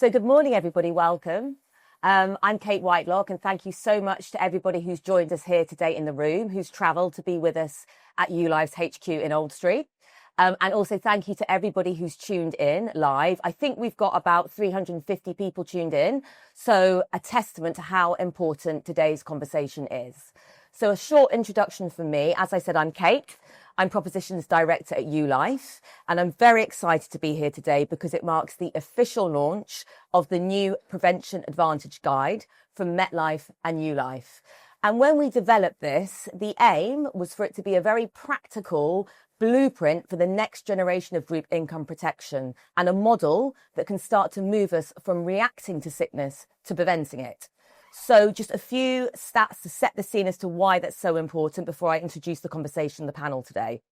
So good morning, everybody. Welcome. I'm Kate Whitelock, and thank you so much to everybody who's joined us here today in the room, who's travelled to be with us at YuLife's HQ in Old Street. And also thank you to everybody who's tuned in live. I think we've got about 350 people tuned in. So a testament to how important today's conversation is. So a short introduction from me. As I said, I'm Kate. I'm Propositions Director at YuLife, and I'm very excited to be here today because it marks the official launch of the new Prevention Advantage Guide from MetLife and YuLife. And when we developed this, the aim was for it to be a very practical blueprint for the next generation of group income protection and a model that can start to move us from reacting to sickness to preventing it. So just a few stats to set the scene as to why that's so important before I introduce the conversation in the panel today.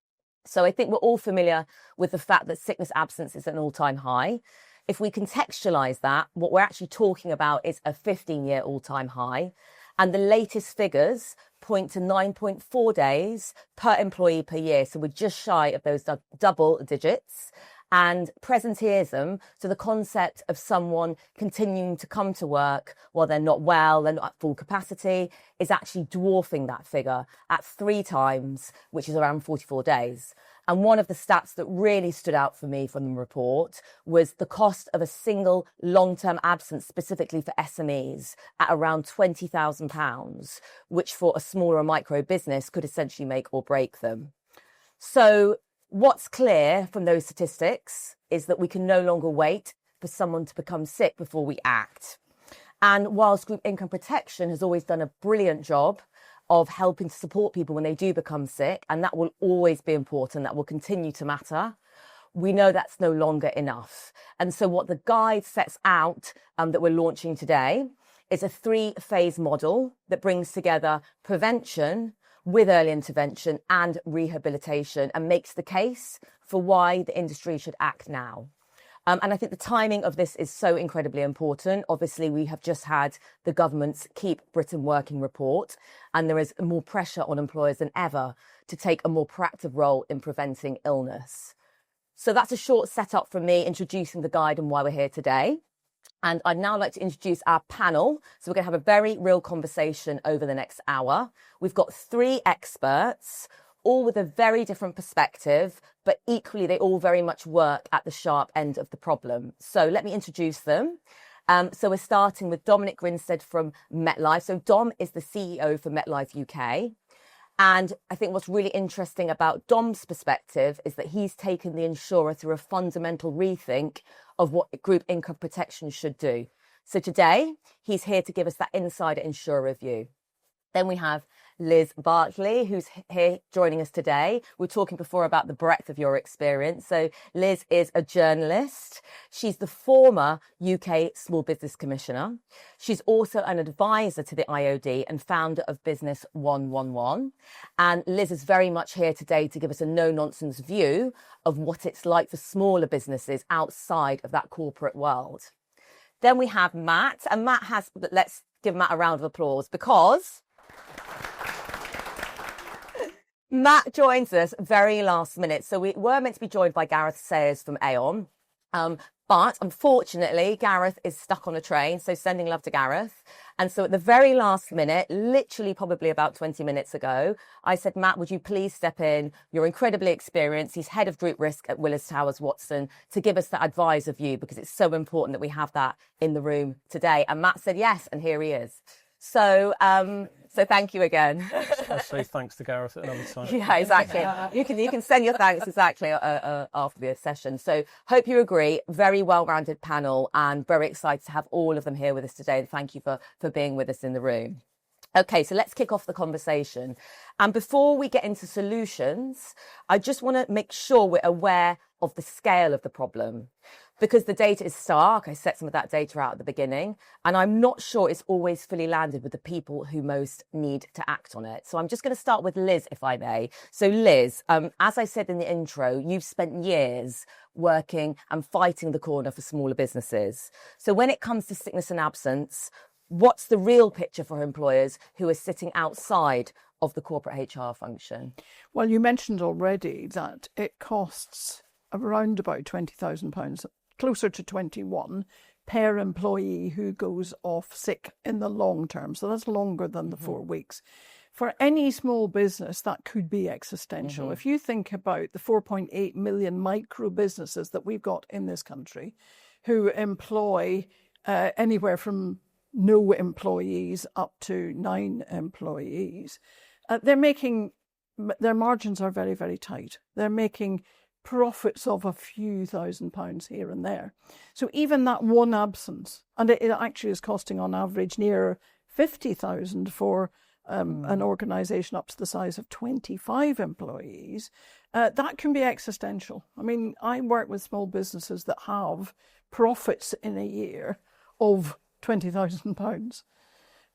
So I think we're all familiar with the fact that sickness absence is at an all-time high. If we contextualise that, what we're actually talking about is a 15-year all-time high. And the latest figures point to 9.4 days per employee per year. So we're just shy of those double digits. And presenteeism, so the concept of someone continuing to come to work while they're not well, they're not at full capacity, is actually dwarfing that figure at 3 times, which is around 44 days. And one of the stats that really stood out for me from the report was the cost of a single long-term absence, specifically for SMEs, at around £20,000, which for a small or micro business could essentially make or break them. So what's clear from those statistics is that we can no longer wait for someone to become sick before we act. And whilst group income protection has always done a brilliant job of helping to support people when they do become sick, and that will always be important, that will continue to matter, we know that's no longer enough. And so what the guide sets out that we're launching today is a 3-phase model that brings together prevention with early intervention and rehabilitation and makes the case for why the industry should act now. And I think the timing of this is so incredibly important. Obviously, we have just had the government's Keep Britain Working report, and there is more pressure on employers than ever to take a more proactive role in preventing illness. So that's a short setup from me introducing the guide and why we're here today. And I'd now like to introduce our panel. So we're going to have a very real conversation over the next hour. We've got 3 experts, all with a very different perspective, but equally they all very much work at the sharp end of the problem. So let me introduce them. So we're starting with Dominic Grinstead from MetLife. So Dom is the CEO for MetLife UK. And I think what's really interesting about Dom's perspective is that he's taken the insurer through a fundamental rethink of what group income protection should do. So today, he's here to give us that insider insurer view. Then we have Liz Barclay, who's here joining us today. We were talking before about the breadth of your experience. So Liz is a journalist. She's the former UK Small Business Commissioner. She's also an advisor to the IOD and founder of Business 111. And Liz is very much here today to give us a no-nonsense view of what it's like for smaller businesses outside of that corporate world. Then we have Matt, and Matt has, let's give Matt a round of applause because Matt joins us very last minute. So we were meant to be joined by Gareth Sayers from Aon. But unfortunately, Gareth is stuck on a train. So sending love to Gareth. And so at the very last minute, literally probably about 20 minutes ago, I said, Matt, would you please step in? You're incredibly experienced. He's head of group risk at Willis Towers Watson to give us that advisor view because it's so important that we have that in the room today. And Matt said yes, and here he is. So thank you again. I'll say thanks to Gareth at another time. Yeah, exactly. You can send your thanks exactly after the session. So hope you agree. Very well-rounded panel and very excited to have all of them here with us today. And thank you for being with us in the room. Okay, so let's kick off the conversation. And before we get into solutions, I just want to make sure we're aware of the scale of the problem. Because the data is stark, I set some of that data out at the beginning, and I'm not sure it's always fully landed with the people who most need to act on it. So I'm just going to start with Liz, if I may. So Liz, as I said in the intro, you've spent years working and fighting the corner for smaller businesses. So when it comes to sickness and absence, what's the real picture for employers who are sitting outside of the corporate HR function? Well, you mentioned already that it costs around about £20,000, closer to 21, per employee who goes off sick in the long term. So that's longer than the 4 weeks. For any small business, that could be existential. If you think about the 4.8 million micro businesses that we've got in this country who employ anywhere from no employees up to 9 employees, their margins are very, very tight. They're making profits of a few £1,000s here and there. So even that one absence, and it actually is costing on average near 50,000 for an organisation up to the size of 25 employees, that can be existential. I mean, I work with small businesses that have profits in a year of £20,000.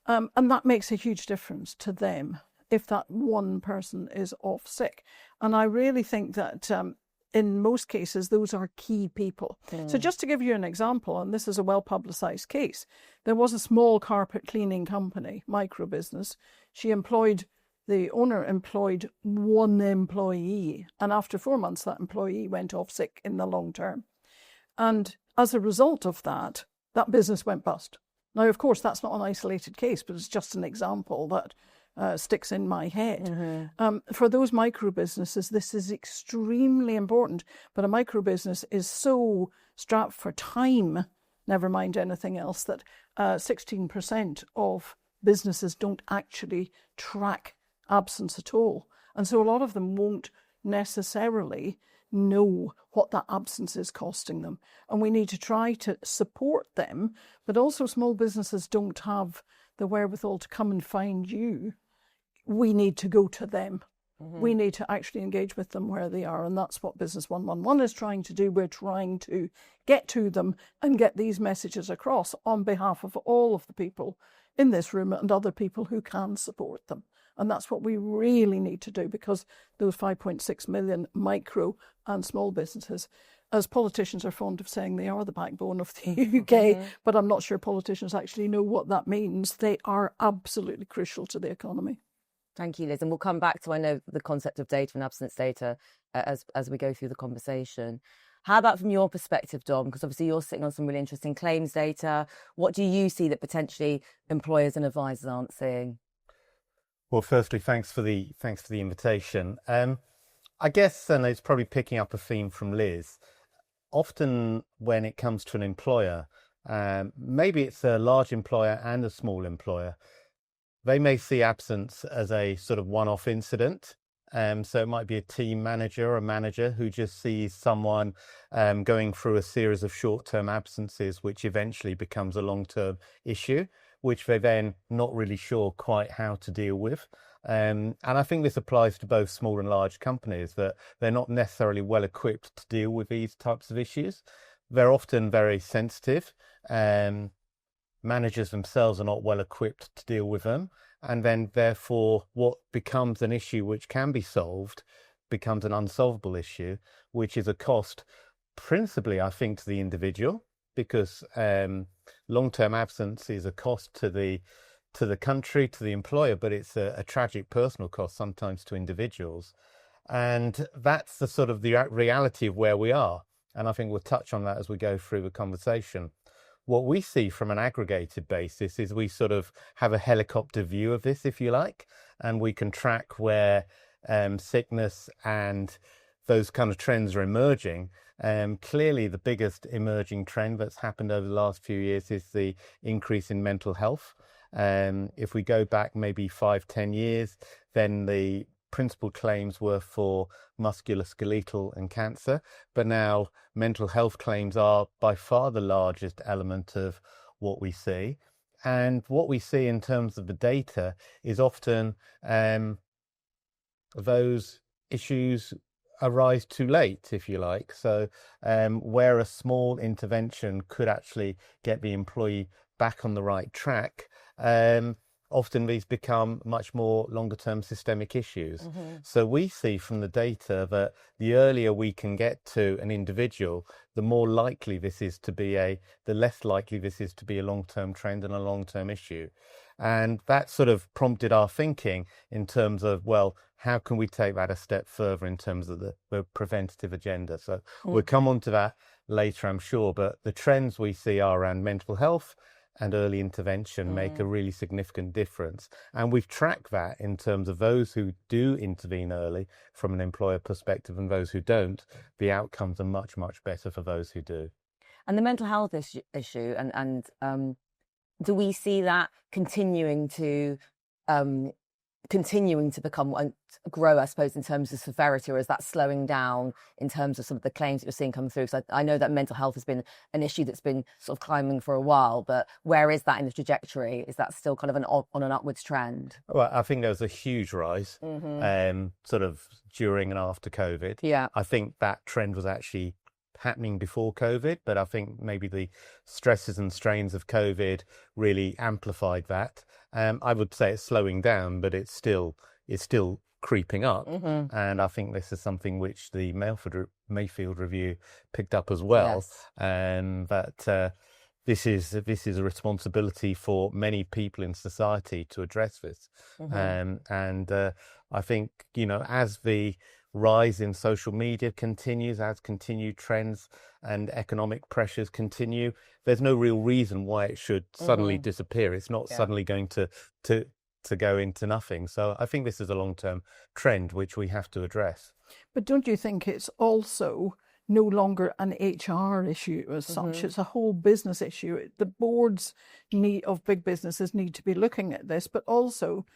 And that makes a huge difference to them if that one person is off sick. And I really think that in most cases, those are key people. So just to give you an example, and this is a well-publicised case, there was a small carpet cleaning company, micro business. The owner employed one employee, and after 4 months, that employee went off sick in the long term. And as a result of that, that business went bust. Now, of course, that's not an isolated case, but it's just an example that sticks in my head. For those micro businesses, this is extremely important. But a micro business is so strapped for time, never mind anything else, that 16% of businesses don't actually track absence at all. And so a lot of them won't necessarily know what that absence is costing them. And we need to try to support them, but also small businesses don't have the wherewithal to come and find you. We need to go to them. We need to actually engage with them where they are. And that's what Business 111 is trying to do. We're trying to get to them and get these messages across on behalf of all of the people in this room and other people who can support them. And that's what we really need to do, because those 5.6 million micro and small businesses, as politicians are fond of saying, they are the backbone of the UK, but I'm not sure politicians actually know what that means. They are absolutely crucial to the economy. Thank you, Liz. And we'll come back to, I know, the concept of data and absence data as we go through the conversation. How about from your perspective, Dom? Because obviously you're sitting on some really interesting claims data. What do you see that potentially employers and advisors aren't seeing? Well, firstly, thanks for the invitation. I guess, and it's probably picking up a theme from Liz, often when it comes to an employer, maybe it's a large employer and a small employer, they may see absence as a sort of one-off incident. So it might be a team manager or a manager who just sees someone going through a series of short-term absences, which eventually becomes a long-term issue, which they're then not really sure quite how to deal with. And I think this applies to both small and large companies, that they're not necessarily well equipped to deal with these types of issues. They're often very sensitive. Managers themselves are not well equipped to deal with them. And then therefore what becomes an issue which can be solved becomes an unsolvable issue, which is a cost principally, I think, to the individual, because long-term absence is a cost to the country, to the employer, but it's a tragic personal cost sometimes to individuals. And that's the sort of the reality of where we are. And I think we'll touch on that as we go through the conversation. What we see from an aggregated basis is we sort of have a helicopter view of this, if you like, and we can track where sickness and those kind of trends are emerging. Clearly, the biggest emerging trend that's happened over the last few years is the increase in mental health. If we go back maybe 5-10 years, then the principal claims were for musculoskeletal and cancer, but now mental health claims are by far the largest element of what we see. And what we see in terms of the data is often those issues arise too late, if you like. So where a small intervention could actually get the employee back on the right track, often these become much more longer term systemic issues. So we see from the data that the earlier we can get to an individual, the more likely this is to be the less likely this is to be a long-term trend and a long-term issue. And that sort of prompted our thinking in terms of, well, how can we take that a step further in terms of the preventative agenda? So we'll come on to that. later, I'm sure. But the trends we see are around mental health and early intervention make a really significant difference. And we've tracked that in terms of those who do intervene early from an employer perspective and those who don't. The outcomes are much, much better for those who do. And the mental health issue, and do we see that continuing to become and grow, I suppose, in terms of severity, or is that slowing down in terms of some of the claims that you're seeing come through? So I know that mental health has been an issue that's been sort of climbing for a while, but where is that in the trajectory? Is that still kind of on an upwards trend? Well, I think there was a huge rise sort of during and after COVID. Yeah. I think that trend was actually happening before COVID, but I think maybe the stresses and strains of COVID really amplified that. I would say it's slowing down, but it's still creeping up. And I think this is something which the Mayfield Review picked up as well. Yes. And that this is a responsibility for many people in society to address this. And I think, as the rise in social media continues, as continued trends and economic pressures continue, there's no real reason why it should suddenly disappear. It's not suddenly going to go into nothing. So I think this is a long-term trend which we have to address. But don't you think it's also no longer an HR issue as such? It's a whole business issue. The boards of big businesses need to be looking at this, but also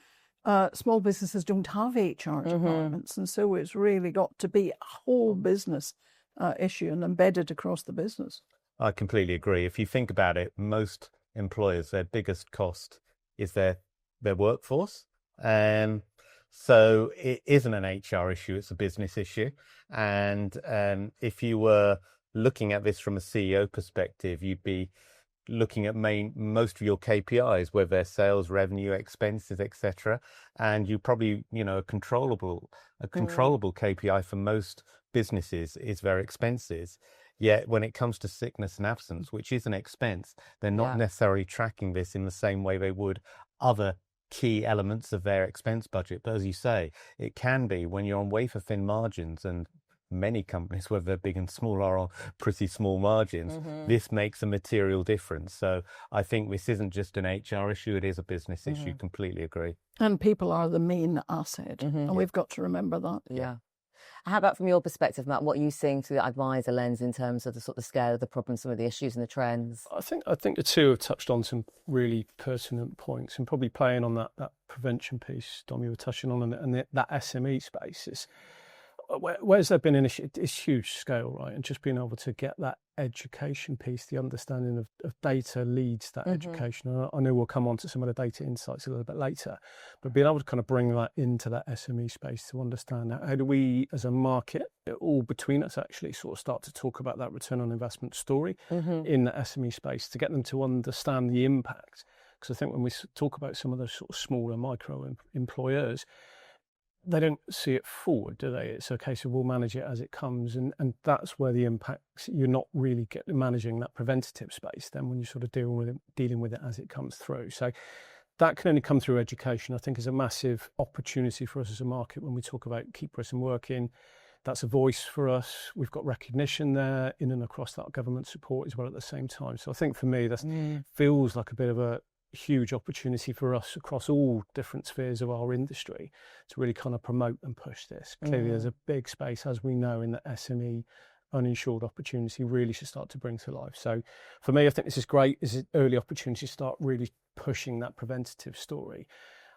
small businesses don't have HR departments, and so it's really got to be a whole business issue and embedded across the business. I completely agree. If you think about it, most employers, their biggest cost is their workforce. So it isn't an HR issue, it's a business issue. And if you were looking at this from a CEO perspective, you'd be looking at most of your KPIs, whether they're sales, revenue, expenses, etc. And you probably, a controllable KPI for most businesses is their expenses. Yet when it comes to sickness and absence, which is an expense, they're not necessarily tracking this in the same way they would other key elements of their expense budget. But as you say, it can be when you're on wafer thin margins, and many companies, whether they're big and small, are on pretty small margins. This makes a material difference. So I think this isn't just an HR issue, it is a business issue. Completely agree. And people are the main asset, and we've got to remember that. Yeah. How about from your perspective, Matt, what are you seeing through the advisor lens in terms of the sort of scale of the problems, some of the issues and the trends? I think the two have touched on some really pertinent points, and probably playing on that prevention piece, Dom, you were touching on, and that SME space is where's there been an issue? It's huge scale, right? And just being able to get that education piece, the understanding of data leads that education. I know we'll come on to some of the data insights a little bit later, but being able to kind of bring that into that SME space to understand how do we as a market, all between us actually sort of start to talk about that return on investment story in the SME space to get them to understand the impact. Because I think when we talk about some of those sort of smaller micro employers, they don't see it forward, do they? It's a case of we'll manage it as it comes, and that's where the impacts, you're not really managing that preventative space then when you're sort of dealing with it as it comes through. So that can only come through education. I think is a massive opportunity for us as a market when we talk about keep pressing working. That's a voice for us. We've got recognition there in and across that government support as well at the same time. So I think for me that feels like a bit of a huge opportunity for us across all different spheres of our industry to really kind of promote and push this. Clearly there's a big space, as we know, in the SME uninsured opportunity really should start to bring to life. So for me, I think this is great. This is early opportunity to start really pushing that preventative story.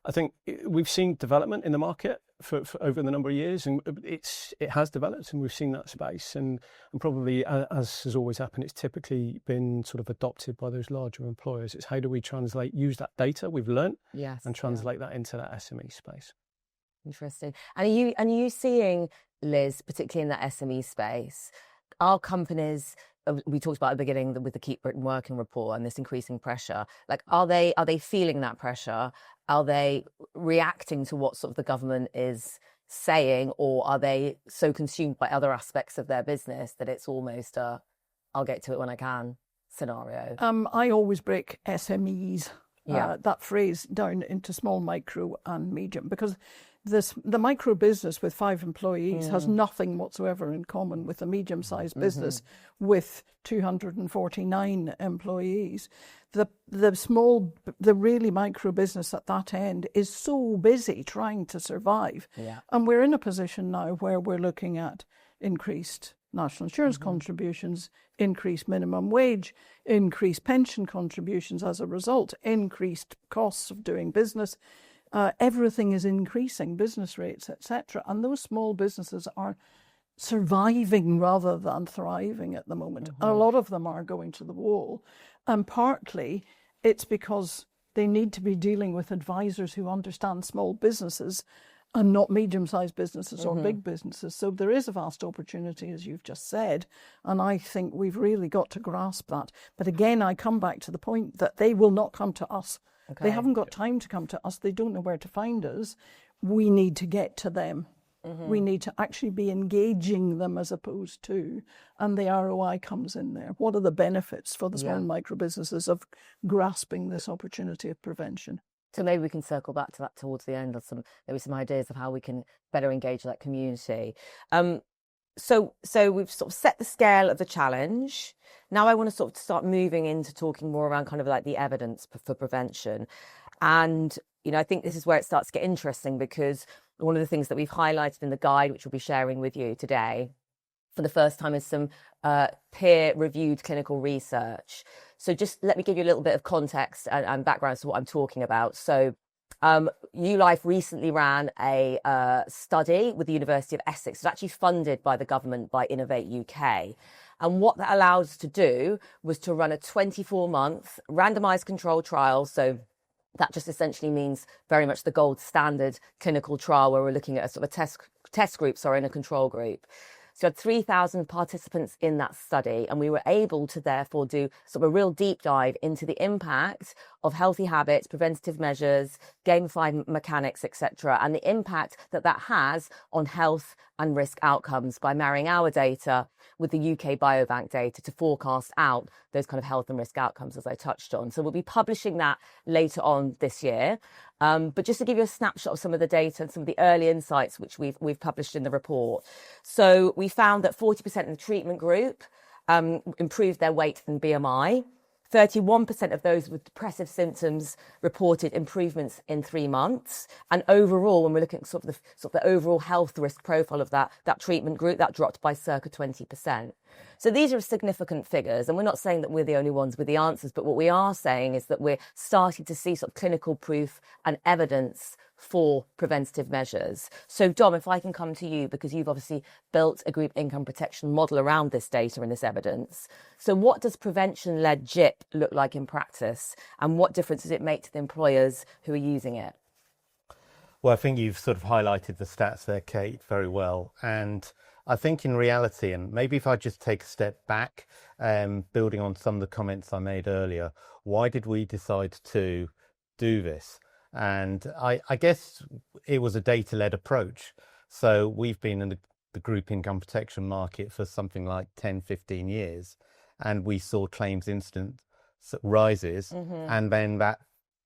I think we've seen development in the market for over the number of years, and it has developed, and we've seen that space. And probably, as has always happened, it's typically been sort of adopted by those larger employers. It's how do we use that data we've learnt and translate that into that SME space. Interesting. And are you seeing, Liz, particularly in that SME space, are companies, we talked about at the beginning with the Keep Britain Working report and this increasing pressure, like are they feeling that pressure? Are they reacting to what sort of the government is saying, or are they so consumed by other aspects of their business that it's almost a I'll get to it when I can scenario? I always break SMEs, that phrase, down into small, micro and medium, because the micro business with 5 employees has nothing whatsoever in common with a medium-sized business with 249 employees. The really micro business at that end is so busy trying to survive. Yeah. And we're in a position now where we're looking at increased national insurance contributions, increased minimum wage, increased pension contributions as a result, increased costs of doing business. Everything is increasing, business rates, etc. And those small businesses are surviving rather than thriving at the moment. And a lot of them are going to the wall. And partly it's because they need to be dealing with advisors who understand small businesses and not medium-sized businesses or big businesses. So there is a vast opportunity, as you've just said, and I think we've really got to grasp that. But again, I come back to the point that they will not come to us. Okay. They haven't got time to come to us. They don't know where to find us. We need to get to them. We need to actually be engaging them as opposed to, and the ROI comes in there. What are the benefits for the small and micro businesses of grasping this opportunity of prevention? So maybe we can circle back to that towards the end, or maybe some ideas of how we can better engage that community. So we've sort of set the scale of the challenge. Now I want to sort of start moving into talking more around kind of like the evidence for prevention. And, I think this is where it starts to get interesting, because one of the things that we've highlighted in the guide, which we'll be sharing with you today for the first time, is some peer-reviewed clinical research. So just let me give you a little bit of context and background to what I'm talking about. So YuLife recently ran a study with the University of Essex. It's actually funded by the government, by Innovate UK. And what that allowed us to do was to run a 24-month randomized controlled trial. So that just essentially means very much the gold standard clinical trial, where we're looking at a sort of test group, in a control group. So we had 3,000 participants in that study, and we were able to therefore do sort of a real deep dive into the impact of healthy habits, preventative measures, gamified mechanics, etc., and the impact that has on health and risk outcomes by marrying our data with the UK Biobank data to forecast out those kind of health and risk outcomes, as I touched on. So we'll be publishing that later on this year. But just to give you a snapshot of some of the data and some of the early insights which we've published in the report. So we found that 40% of the treatment group improved their weight and BMI. 31% of those with depressive symptoms reported improvements in 3 months. And overall, when we're looking at sort of the overall health risk profile of that treatment group, that dropped by circa 20%. So these are significant figures, and we're not saying that we're the only ones with the answers, but what we are saying is that we're starting to see sort of clinical proof and evidence for preventative measures. So Dom, if I can come to you, because you've obviously built a group income protection model around this data and this evidence. So what does prevention-led GIP look like in practice, and what difference does it make to the employers who are using it? Well, I think you've sort of highlighted the stats there, Kate, very well. And I think in reality, and maybe if I just take a step back, building on some of the comments I made earlier, why did we decide to do this? And I guess it was a data-led approach. So we've been in the group income protection market for something like 10, 15 years, and we saw claims incidence rises, and then that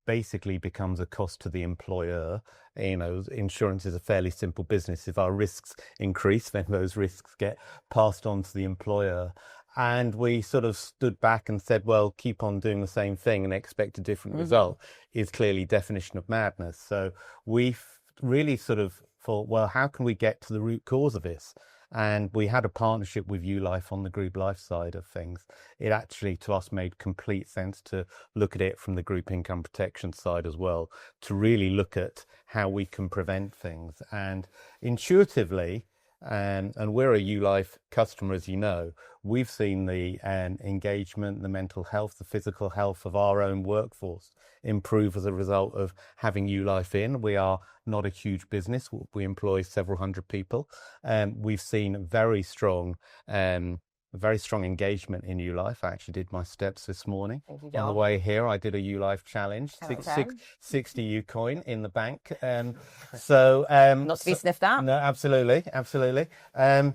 basically becomes a cost to the employer. Insurance is a fairly simple business. If our risks increase, then those risks get passed on to the employer. And we sort of stood back and said, well, keep on doing the same thing and expect a different result is clearly definition of madness. So we've really sort of thought, well, how can we get to the root cause of this? And we had a partnership with YuLife on the group life side of things. It actually, to us, made complete sense to look at it from the group income protection side as well, to really look at how we can prevent things. And intuitively, and we're a YuLife customer, as you know, we've seen the engagement, the mental health, the physical health of our own workforce improve as a result of having YuLife in. We are not a huge business. We employ several hundred people. We've seen very strong engagement in YuLife. I actually did my steps this morning. On the way here, I did a YuLife challenge, 60 Ucoin in the bank. Not to be sniffed at. No, absolutely. And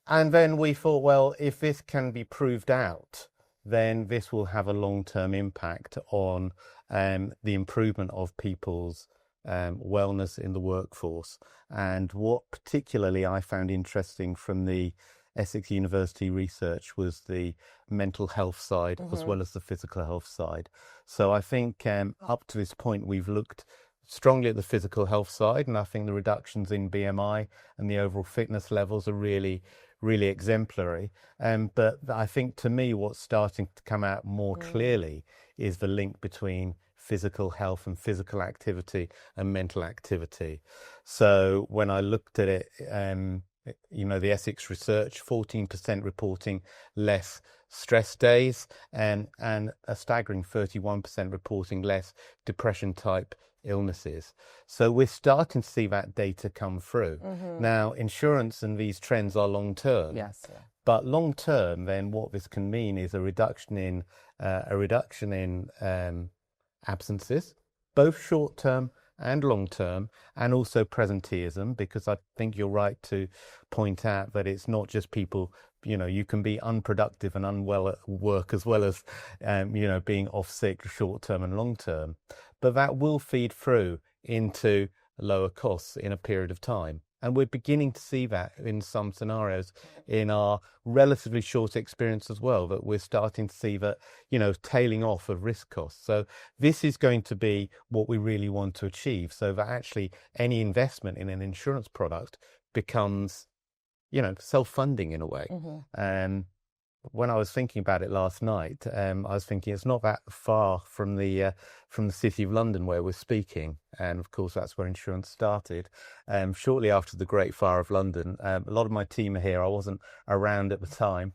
then we thought, well, if this can be proved out, then this will have a long-term impact on the improvement of people's wellness in the workforce. And what particularly I found interesting from the Essex University research was the mental health side as well as the physical health side. So I think up to this point we've looked strongly at the physical health side, and I think the reductions in BMI and the overall fitness levels are really exemplary. But I think to me what's starting to come out more clearly is the link between physical health and physical activity and mental activity. So when I looked at it, the Essex research, 14% reporting less stress days and a staggering 31% reporting less depression type illnesses. So we're starting to see that data come through. Now, insurance and these trends are long term. Yes. Yeah. But long term, then what this can mean is a reduction in absences, both short term and long term, and also presenteeism, because I think you're right to point out that it's not just people, you can be unproductive and unwell at work as well as, being off sick short term and long term. But that will feed through into lower costs in a period of time. And we're beginning to see that in some scenarios in our relatively short experience as well, that we're starting to see that, tailing off of risk costs. So this is going to be what we really want to achieve, so that actually any investment in an insurance product becomes, self-funding in a way. When I was thinking about it last night, I was thinking it's not that far from the City of London where we're speaking, and of course that's where insurance started. Shortly after the Great Fire of London, a lot of my team are here. I wasn't around at the time,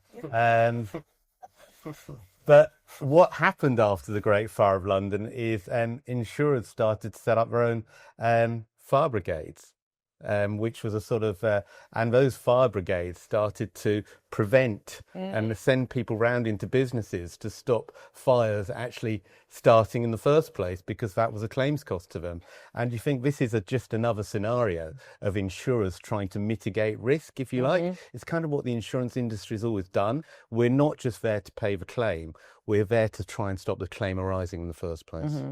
but what happened after the Great Fire of London is insurers started to set up their own fire brigades. Which was a sort of, and those fire brigades started to prevent and send people round into businesses to stop fires actually starting in the first place, because that was a claims cost to them. And you think this is just another scenario of insurers trying to mitigate risk, if you like. It's kind of what the insurance industry has always done. We're not just there to pay the claim, we're there to try and stop the claim arising in the first place.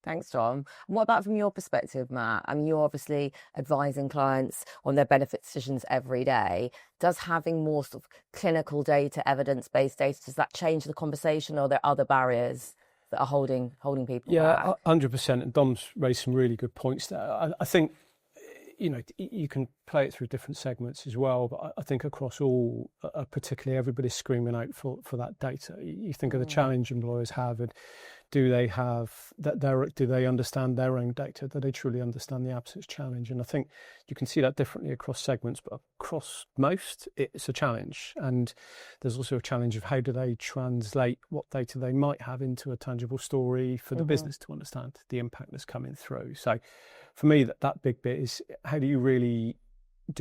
Thanks, Tom. And what about from your perspective, Matt? I mean, you're obviously advising clients on their benefit decisions every day. Does having more sort of clinical data, evidence-based data, does that change the conversation, or are there other barriers that are holding people back? 100%. And Dom's raised some really good points there. I think, you can play it through different segments as well, but I think across all, particularly everybody's screaming out for that data. You think of the challenge employers have, and do they understand their own data? Do they truly understand the absence challenge? And I think you can see that differently across segments, but across most, it's a challenge. And there's also a challenge of how do they translate what data they might have into a tangible story for the business to understand the impact that's coming through. So for me, that big bit is how do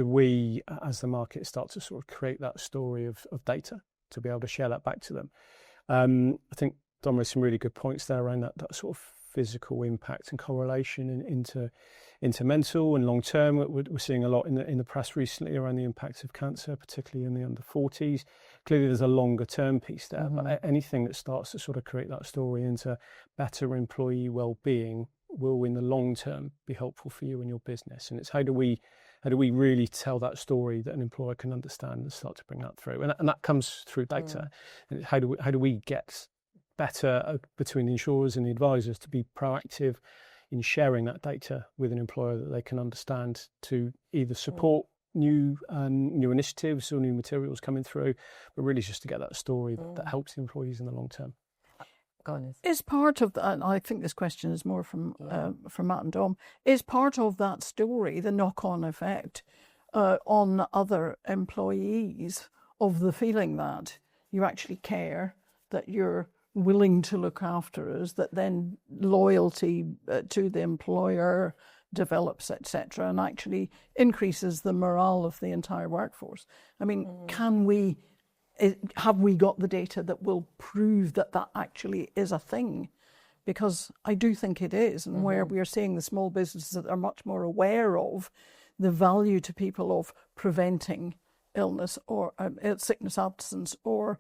we, as the market, start to sort of create that story of data to be able to share that back to them? I think Dom raised some really good points there around that sort of physical impact and correlation into mental and long term. We're seeing a lot in the press recently around the impacts of cancer, particularly in the under 40s. Clearly, there's a longer term piece there, but anything that starts to sort of create that story into better employee well-being will, in the long term, be helpful for you and your business. And it's how do we really tell that story that an employer can understand and start to bring that through? And that comes through data. And how do we get better between the insurers and the advisors to be proactive in sharing that data with an employer that they can understand, to either support new initiatives or new materials coming through, but really just to get that story that helps the employees in the long term. Go on. Is part of that, and I think this question is more from Matt and Dom, is part of that story the knock-on effect on other employees of the feeling that you actually care, that you're willing to look after us, that then loyalty to the employer develops, etc., and actually increases the morale of the entire workforce? I mean, have we got the data that will prove that actually is a thing? Because I do think it is, and where we are seeing the small businesses that are much more aware of the value to people of preventing illness or sickness absence or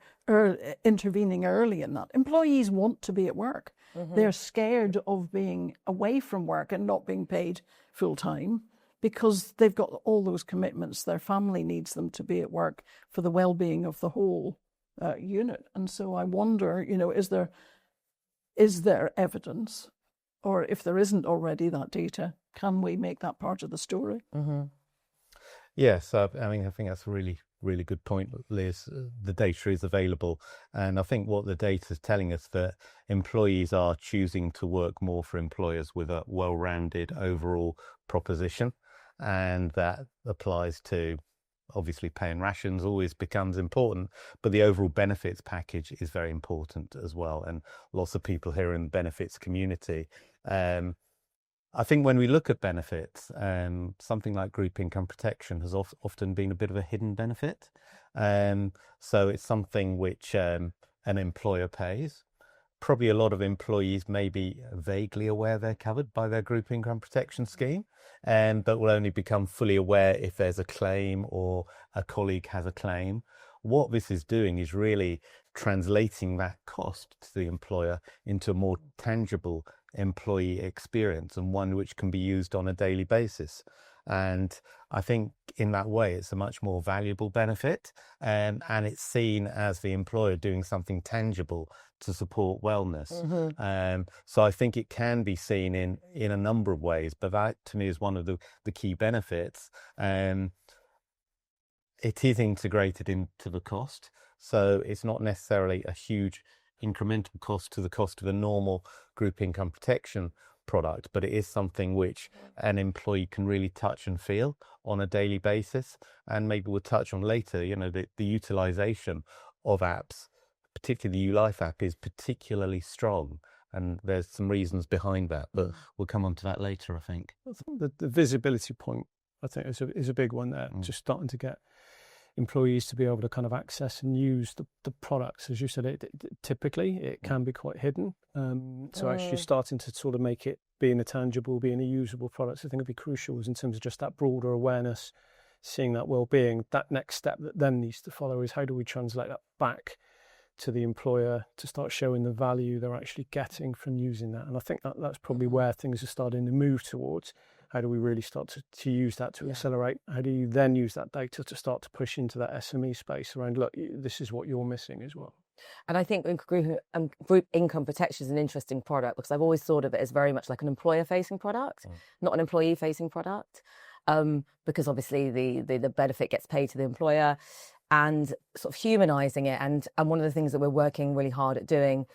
intervening early in that. Employees want to be at work. They're scared of being away from work and not being paid full time because they've got all those commitments. Their family needs them to be at work for the well-being of the whole unit. And so I wonder, is there evidence, or if there isn't already that data, can we make that part of the story? Yes, I think that's a really, really good point, Liz. The data is available, and I think what the data is telling us that employees are choosing to work more for employers with a well-rounded overall proposition, and that applies to, obviously, paying rations always becomes important, but the overall benefits package is very important as well, and lots of people here in the benefits community. I think when we look at benefits, something like group income protection has often been a bit of a hidden benefit. So it's something which an employer pays. Probably a lot of employees may be vaguely aware they're covered by their group income protection scheme, but will only become fully aware if there's a claim or a colleague has a claim. What this is doing is really translating that cost to the employer into a more tangible employee experience, and one which can be used on a daily basis. And I think in that way it's a much more valuable benefit, and it's seen as the employer doing something tangible to support wellness. So I think it can be seen in a number of ways, but that to me is one of the key benefits. It is integrated into the cost, so it's not necessarily a huge incremental cost to the cost of a normal group income protection product, but it is something which an employee can really touch and feel on a daily basis. And maybe we'll touch on later, the utilization of apps, particularly the YuLife app, is particularly strong, and there's some reasons behind that, but we'll come on to that later, I think. I think the visibility point, I think, is a big one there. Just starting to get employees to be able to kind of access and use the products. As you said, it typically it can be quite hidden. So actually starting to sort of make it being a tangible, being a usable product, I think would be crucial in terms of just that broader awareness, seeing that well-being. That next step that then needs to follow is how do we translate that back to the employer to start showing the value they're actually getting from using that. And I think that's probably where things are starting to move towards. How do we really start to use that to accelerate? How do you then use that data to start to push into that SME space around, look, this is what you're missing as well? And I think group income protection is an interesting product because I've always thought of it as very much like an employer-facing product, not an employee-facing product, because obviously the benefit gets paid to the employer, and sort of humanising it. And one of the things that we're working really hard at doing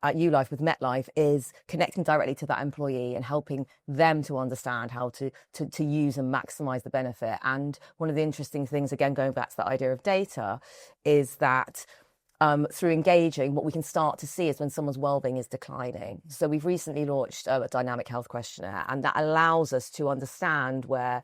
at YuLife with MetLife is connecting directly to that employee and helping them to understand how to use and maximise the benefit. And one of the interesting things, again, going back to that idea of data, is that through engaging, what we can start to see is when someone's wellbeing is declining. So we've recently launched a dynamic health questionnaire, and that allows us to understand where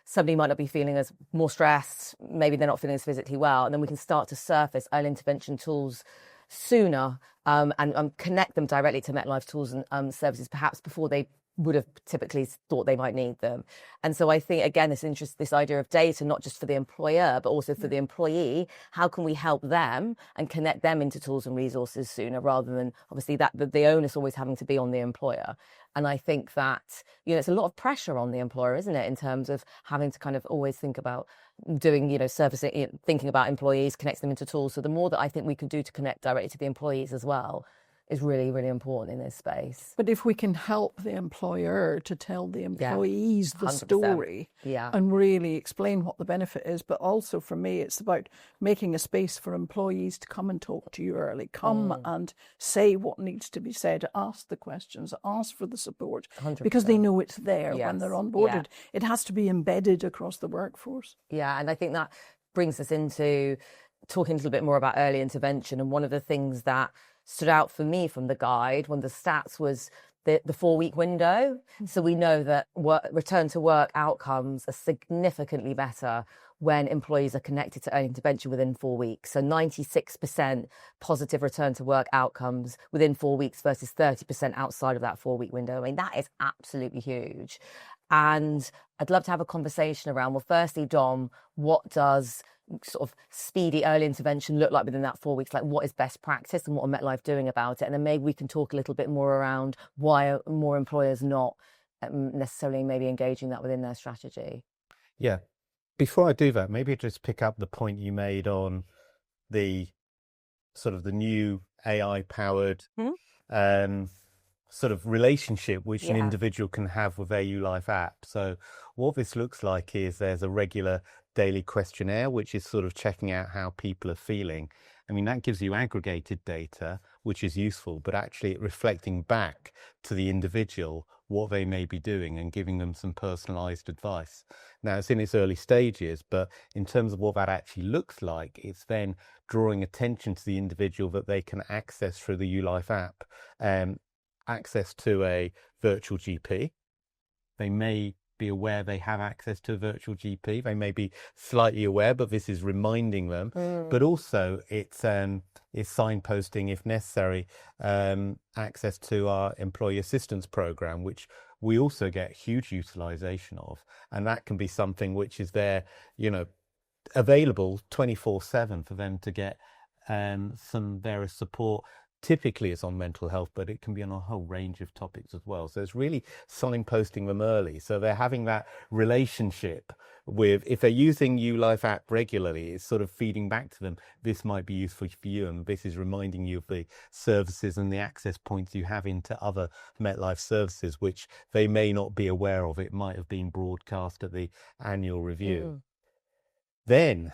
somebody might not be feeling as more stressed, maybe they're not feeling as physically well, and then we can start to surface early intervention tools sooner and connect them directly to MetLife tools and services, perhaps before they would have typically thought they might need them. And so I think, again, this idea of data, not just for the employer, but also for the employee, how can we help them and connect them into tools and resources sooner, rather than obviously that the onus always having to be on the employer. And I think that, it's a lot of pressure on the employer, isn't it, in terms of having to kind of always think about doing, servicing, thinking about employees, connect them into tools. So the more that I think we can do to connect directly to the employees as well is really, really important in this space. But if we can help the employer to tell the employees the 100%. Story and really explain what the benefit is, but also for me, it's about making a space for employees to come and talk to you early, come and say what needs to be said, ask the questions, ask for the support, 100%. because they know it's there when they're onboarded. It has to be embedded across the workforce. Yeah, and I think that brings us into talking a little bit more about early intervention. And one of the things that stood out for me from the guide, one of the stats, was the 4-week window. So we know that return to work outcomes are significantly better when employees are connected to early intervention within 4 weeks. So 96% positive return to work outcomes within 4 weeks versus 30% outside of that 4-week window. I mean, that is absolutely huge. And I'd love to have a conversation around, well, firstly, Dom, what does sort of speedy early intervention look like within that 4 weeks? Like, what is best practice and what are MetLife doing about it? And then maybe we can talk a little bit more around why are more employers not necessarily maybe engaging that within their strategy. Yeah. Before I do that, maybe just pick up the point you made on the sort of the new AI-powered sort of relationship which an individual can have with their YuLife app. So what this looks like is there's a regular daily questionnaire, which is sort of checking out how people are feeling. I mean, that gives you aggregated data, which is useful, but actually reflecting back to the individual what they may be doing and giving them some personalized advice. Now, it's in its early stages, but in terms of what that actually looks like, it's then drawing attention to the individual that they can access through the YuLife app, access to a virtual GP. They may be aware they have access to a virtual GP. They may be slightly aware, but this is reminding them. But also it's signposting, if necessary, access to our employee assistance program, which we also get huge utilization of. And that can be something which is there, you know, available 24/7 for them to get some various support. Typically it's on mental health, but it can be on a whole range of topics as well. So it's really signposting them early. So they're having that relationship with, if they're using YuLife app regularly, it's sort of feeding back to them, this might be useful for you. And this is reminding you of the services and the access points you have into other MetLife services, which they may not be aware of. It might have been broadcast at the annual review. Then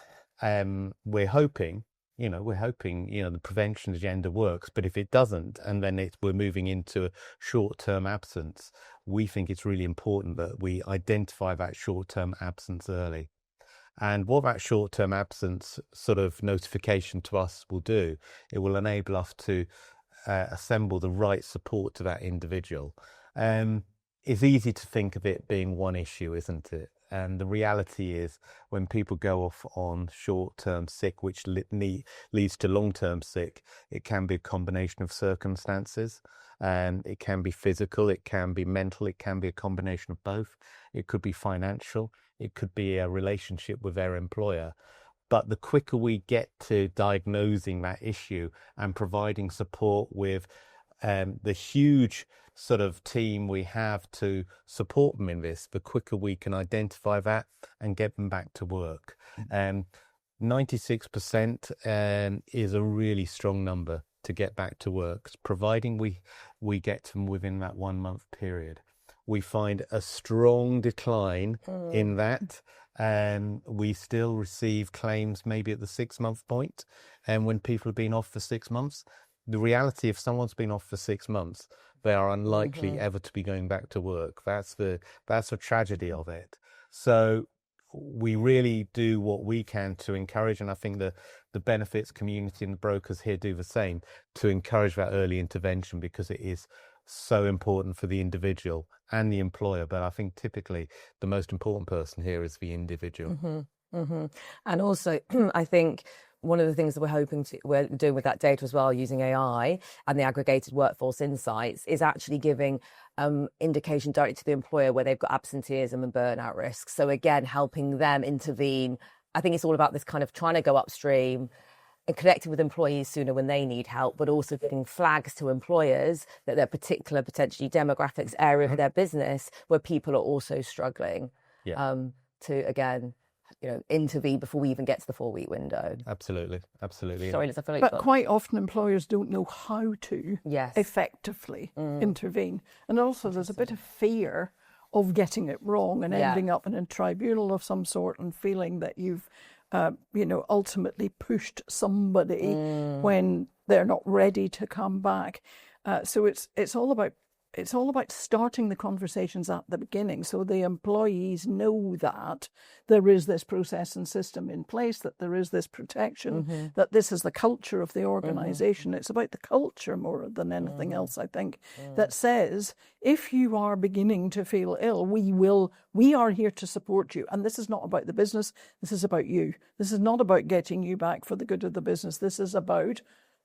we're hoping, the prevention agenda works, but if it doesn't, and then we're moving into a short-term absence, we think it's really important that we identify that short-term absence early. And what that short-term absence sort of notification to us will do, it will enable us to assemble the right support to that individual. It's easy to think of it being one issue, isn't it? And the reality is when people go off on short-term sick, which leads to long-term sick, it can be a combination of circumstances. It can be physical, it can be mental, it can be a combination of both. It could be financial, it could be a relationship with their employer. But the quicker we get to diagnosing that issue and providing support with the huge sort of team we have to support them in this, the quicker we can identify that and get them back to work. 96% is a really strong number to get back to work, providing we get them within that 1 month period. We find a strong decline in that. We still receive claims maybe at the 6 month point. And when people have been off for 6 months, the reality, if someone's been off for 6 months, they are unlikely ever to be going back to work. That's the tragedy of it. So we really do what we can to encourage, and I think the benefits community and the brokers here do the same, to encourage that early intervention, because it is so important for the individual and the employer. But I think typically the most important person here is the individual. And also, I think one of the things that we're doing with that data as well, using AI and the aggregated workforce insights, is actually giving indication directly to the employer where they've got absenteeism and burnout risks. So again, helping them intervene. I think it's all about this kind of trying to go upstream and connecting with employees sooner when they need help, but also giving flags to employers that there are particular potentially demographics area of their business where people are also struggling to, again, intervene before we even get to the 4 week window. Absolutely. Sorry, Liz, I feel like but quite often employers don't know how to effectively intervene. And also there's a bit of fear of getting it wrong and ending up in a tribunal of some sort and feeling that you've ultimately pushed somebody when they're not ready to come back. So it's all about starting the conversations at the beginning, so the employees know that there is this process and system in place, that there is this protection, that this is the culture of the organisation. It's about the culture more than anything else, I think, that says, if you are beginning to feel ill, we are here to support you. And this is not about the business, this is about you. This is not about getting you back for the good of the business. This is about,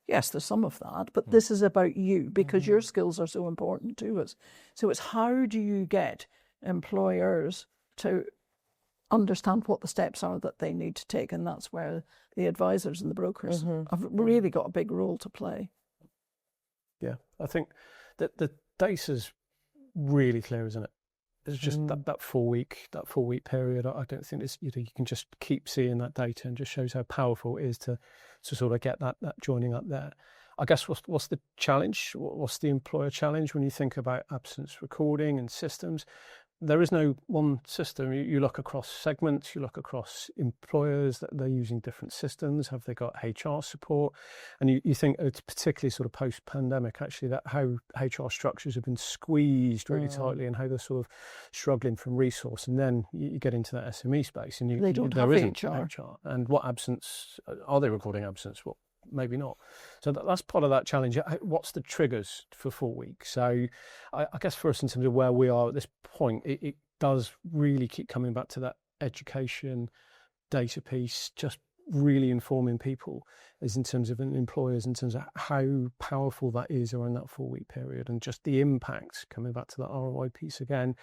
yes, there's some of that, but this is about you, because your skills are so important to us. So it's, how do you get employers to understand what the steps are that they need to take, and that's where the advisors and the brokers have really got a big role to play. Yeah, I think that the data's really clear, isn't it? It's just that 4 week period. I don't think it's, you can just keep seeing that data, and just shows how powerful it is to sort of get that joining up there. I guess what's the challenge? What's the employer challenge when you think about absence recording and systems? There is no one system. You look across segments, you look across employers that they're using different systems. Have they got HR support? And you think it's particularly sort of post-pandemic, actually, that how HR structures have been squeezed really tightly, and how they're sort of struggling from resource. And then you get into that SME space, and they don't there have isn't HR. And what absence, are they recording absence? Well, maybe not. So that's part of that challenge. What's the triggers for 4 weeks? So I guess for us, in terms of where we are at this point, it does really keep coming back to that education data piece, just really informing people is in terms of employers, in terms of how powerful that is around that 4 week period, and just the impact, coming back to that ROI piece again,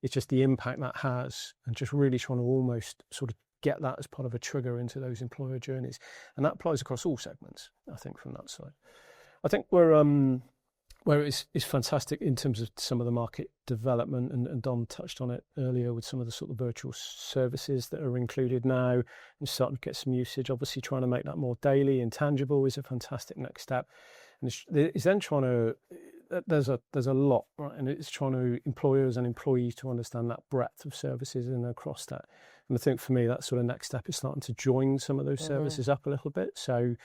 it's just the impact that has, and just really trying to almost sort of get that as part of a trigger into those employer journeys. And that applies across all segments, I think, from that side. I think where it's fantastic in terms of some of the market development, and Dom touched on it earlier with some of the sort of virtual services that are included now and starting to get some usage. Obviously, trying to make that more daily and tangible is a fantastic next step. And it's then trying to, there's a lot, right? And it's trying to employers and employees to understand that breadth of services and across that. And I think for me, that sort of next step is starting to join some of those services up a little bit. So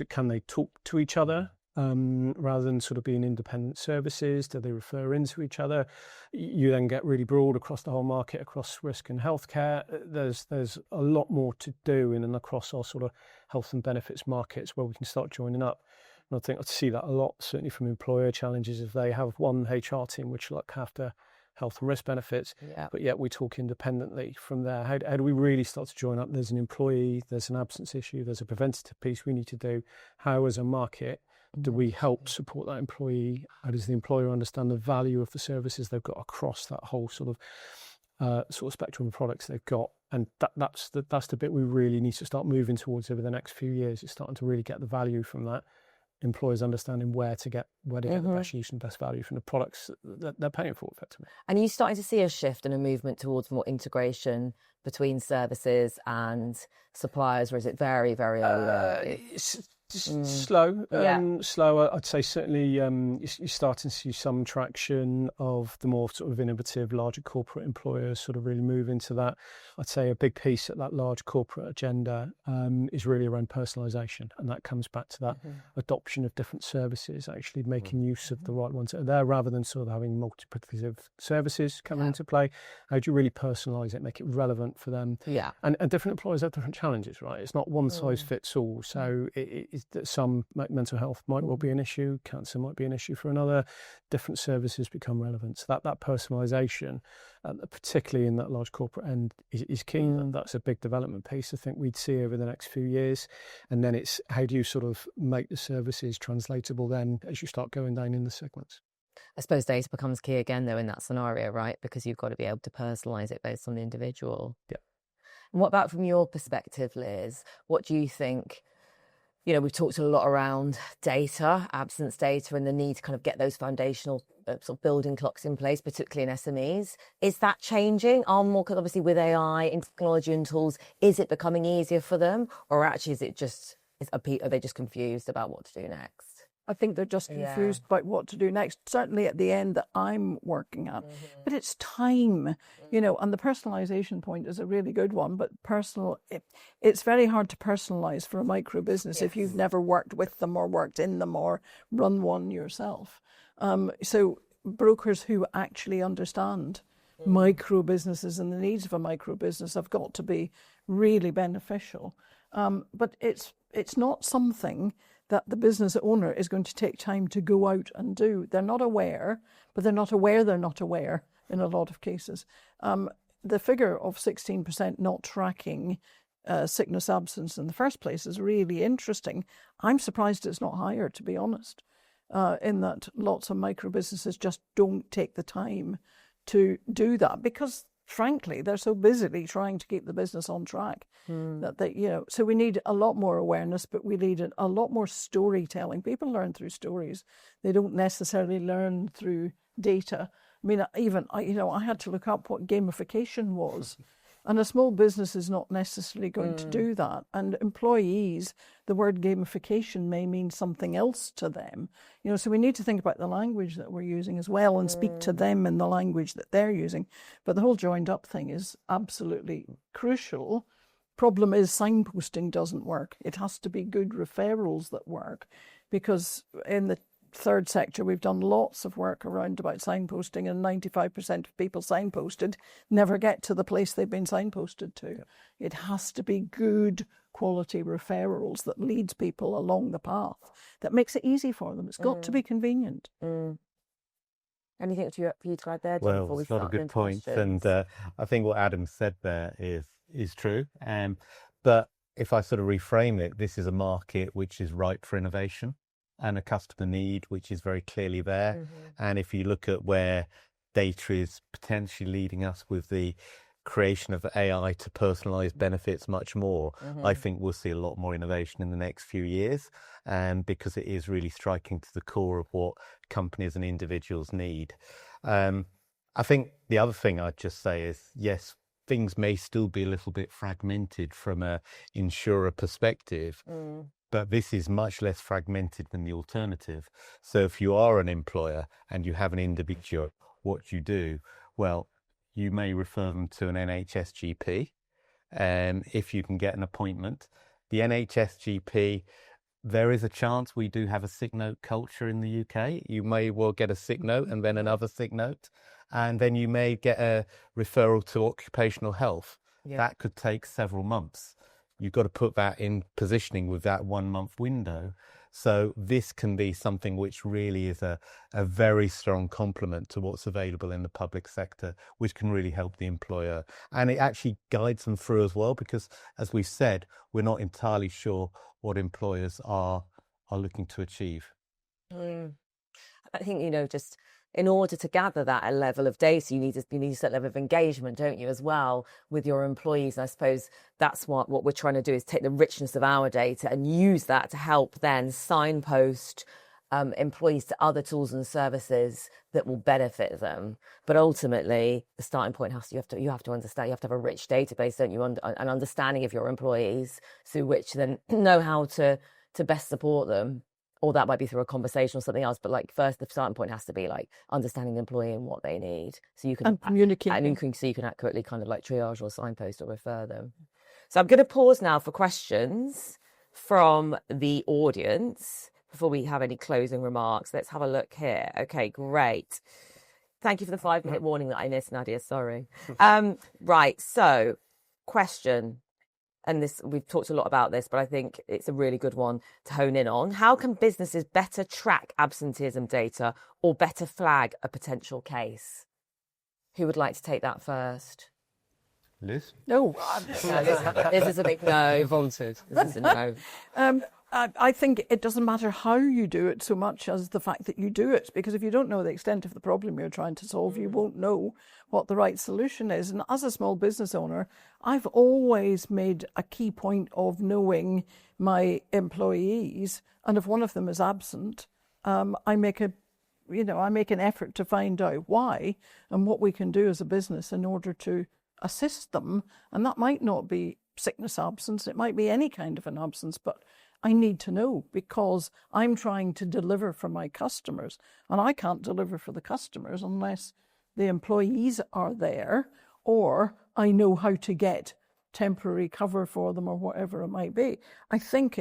can they talk to each other rather than sort of being independent services? Do they refer into each other? You then get really broad across the whole market, across risk and healthcare. There's a lot more to do in and across our sort of health and benefits markets where we can start joining up. And I think I see that a lot, certainly from employer challenges, if they have one HR team which look after health and risk benefits, but yet we talk independently from there. How do we really start to join up? There's an employee, there's an absence issue, there's a preventative piece we need to do. How, as a market, do we help support that employee? How does the employer understand the value of the services they've got across that whole sort of spectrum of products they've got? And that's the bit we really need to start moving towards over the next few years. It's starting to really get the value from that. Employers understanding where to get the best use and best value from the products that they're paying for, effectively. And are you starting to see a shift and a movement towards more integration between services and suppliers, or is it very, very early? Slow, slower. I'd say certainly you're starting to see some traction of the more sort of innovative, larger corporate employers sort of really move into that. I'd say a big piece of that large corporate agenda is really around personalisation, and that comes back to that adoption of different services, actually making use of the right ones that are there, rather than sort of having multiplicative services coming into play. How do you really personalise it, make it relevant for them? Yeah. And different employers have different challenges, right? It's not one size fits all. So it's that some mental health might well be an issue, cancer might be an issue for another, different services become relevant. So that personalisation, particularly in that large corporate end, is key. That's a big development piece I think we'd see over the next few years. And then it's how do you sort of make the services translatable then as you start going down in the segments? I suppose data becomes key again, though, in that scenario, right? Because you've got to be able to personalise it based on the individual. Yeah. And what about from your perspective, Liz? What do you think? You know, we've talked a lot around data, absence data, and the need to kind of get those foundational sort of building blocks in place, particularly in SMEs. Is that changing? Because obviously with AI and technology and tools, is it becoming easier for them? Or actually are they just confused about what to do next? I think they're just confused about what to do next, certainly at the end that I'm working at. But it's time, and the personalisation point is a really good one, but it's very hard to personalise for a micro business if you've never worked with them or worked in them or run one yourself. So brokers who actually understand micro businesses and the needs of a micro business have got to be really beneficial. But it's not something that the business owner is going to take time to go out and do. They're not aware, but they're not aware in a lot of cases. The figure of 16% not tracking sickness absence in the first place is really interesting. I'm surprised it's not higher, to be honest, in that lots of micro businesses just don't take the time to do that because, frankly, they're so busily trying to keep the business on track that they, so we need a lot more awareness, but we need a lot more storytelling. People learn through stories. They don't necessarily learn through data. I mean, I had to look up what gamification was. And a small business is not necessarily going to do that. And employees, the word gamification may mean something else to them. So we need to think about the language that we're using as well and speak to them in the language that they're using. But the whole joined up thing is absolutely crucial. Problem is signposting doesn't work. It has to be good referrals that work, because in the third sector, we've done lots of work around about signposting, and 95% of people signposted never get to the place they've been signposted to. Yep. It has to be good quality referrals that leads people along the path, that makes it easy for them. It's got to be convenient. Anything for you to add there? Well, it's a lot of good points, and I think what Adam said there is true. But if I sort of reframe it, this is a market which is ripe for innovation, and a customer need which is very clearly there. And if you look at where data is potentially leading us with the creation of AI to personalise benefits much more, I think we'll see a lot more innovation in the next few years, because it is really striking to the core of what companies and individuals need. I think the other thing I'd just say is, yes, things may still be a little bit fragmented from a insurer perspective, but this is much less fragmented than the alternative. So if you are an employer and you have an individual, what you do, well, you may refer them to an NHS GP, if you can get an appointment. The NHS GP, there is a chance we do have a sick note culture in the UK. You may well get a sick note and then another sick note, and then you may get a referral to occupational health. Yeah. That could take several months. You've got to put that in positioning with that 1 month window. So this can be something which really is a very strong complement to what's available in the public sector, which can really help the employer. And it actually guides them through as well, because as we've said, we're not entirely sure what employers are looking to achieve. I think, just in order to gather that level of data, you need a certain level of engagement, don't you, as well, with your employees. And I suppose that's what we're trying to do, is take the richness of our data and use that to help then signpost employees to other tools and services that will benefit them. But ultimately, the starting point you have to understand, you have to have a rich database, don't you, an understanding of your employees, through which then know how to best support them. Or that might be through a conversation or something else. But first, the starting point has to be understanding the employee and what they need, so you can communicate, so you can accurately kind of triage or signpost or refer them. So I'm going to pause now for questions from the audience before we have any closing remarks. Let's have a look here. Okay, great. Thank you for the 5-minute warning that I missed, Nadia. Sorry. Right. So, question. And we've talked a lot about this, but I think it's a really good one to hone in on. How can businesses better track absenteeism data or better flag a potential case? Who would like to take that first? Liz? No. This is a big no. Volunteered. This is a no. I think it doesn't matter how you do it so much as the fact that you do it, because if you don't know the extent of the problem you're trying to solve, you won't know what the right solution is. And as a small business owner, I've always made a key point of knowing my employees, and if one of them is absent, I make an effort to find out why and what we can do as a business in order to assist them. And that might not be sickness absence, it might be any kind of an absence, but I need to know, because I'm trying to deliver for my customers, and I can't deliver for the customers unless the employees are there, or I know how to get temporary cover for them, or whatever it might be. I think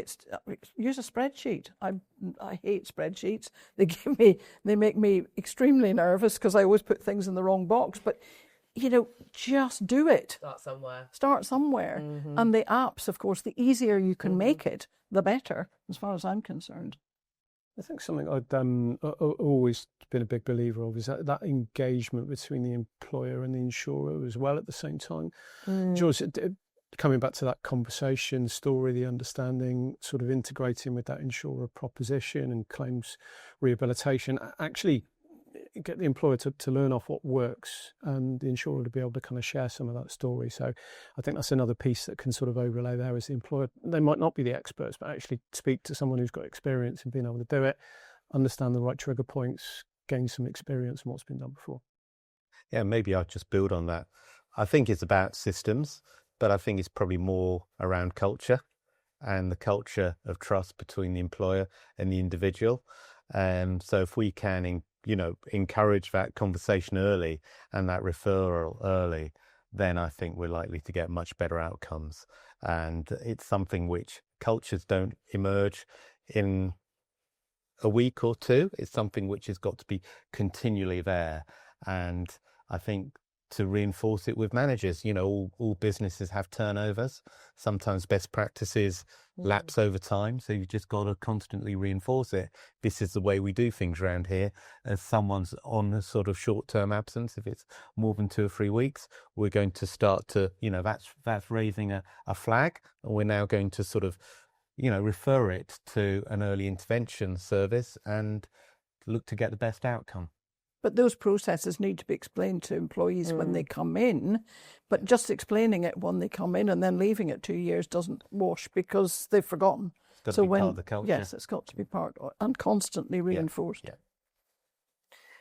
use a spreadsheet. I hate spreadsheets. They make me extremely nervous because I always put things in the wrong box. But just do it. Start somewhere. Mm-hmm. And the apps, of course, the easier you can make it, the better, as far as I'm concerned. I think something I've always been a big believer of is that engagement between the employer and the insurer as well at the same time. George, coming back to that conversation, story, the understanding, sort of integrating with that insurer proposition and claims rehabilitation, actually get the employer to learn off what works, and the insurer to be able to kind of share some of that story. So I think that's another piece that can sort of overlay there, is the employer, they might not be the experts, but actually speak to someone who's got experience in being able to do it, understand the right trigger points, gain some experience in what's been done before. Yeah, maybe I'll just build on that. I think it's about systems, but I think it's probably more around culture and the culture of trust between the employer and the individual. So if we can, encourage that conversation early and that referral early, then I think we're likely to get much better outcomes. And it's something which cultures don't emerge in a week or two. It's something which has got to be continually there. And I think to reinforce it with managers, all businesses have turnovers. Sometimes best practices lapse over time. So you've just got to constantly reinforce it. This is the way we do things around here. As someone's on a sort of short-term absence, if it's more than 2 or 3 weeks, we're going to start to, that's raising a flag. And we're now going to sort of, refer it to an early intervention service and look to get the best outcome. But those processes need to be explained to employees when they come in. But just explaining it when they come in and then leaving it 2 years doesn't wash, because they've forgotten. It's got to be part of the culture. Yes, it's got to be part and constantly reinforced. Yeah.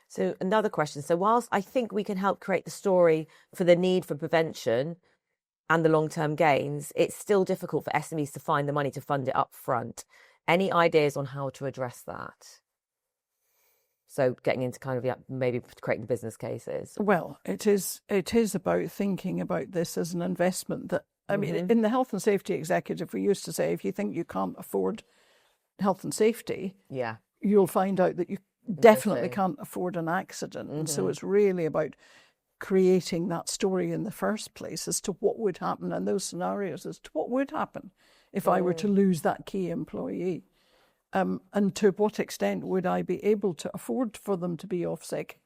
So another question. So whilst I think we can help create the story for the need for prevention and the long-term gains, it's still difficult for SMEs to find the money to fund it up front. Any ideas on how to address that? So getting into kind of maybe creating business cases. Well, it is about thinking about this as an investment. That I mean, in the health and safety executive, we used to say, if you think you can't afford health and safety, you'll find out that you definitely can't afford an accident. And so it's really about creating that story in the first place as to what would happen, and those scenarios as to what would happen if I were to lose that key employee. And to what extent would I be able to afford for them to be off sick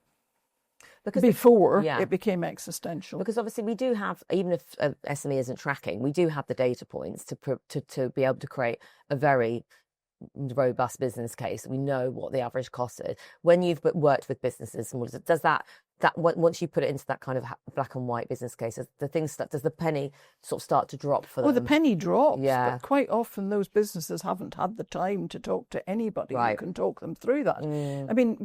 before it became existential? Because obviously we do have, even if SME isn't tracking, we do have the data points to be able to create a very robust business case. We know what the average cost is. When you've worked with businesses, does that once you put it into that kind of black and white business case, does the penny sort of start to drop for them? Well, the penny drops, but quite often those businesses haven't had the time to talk to anybody who can talk them through that. I mean,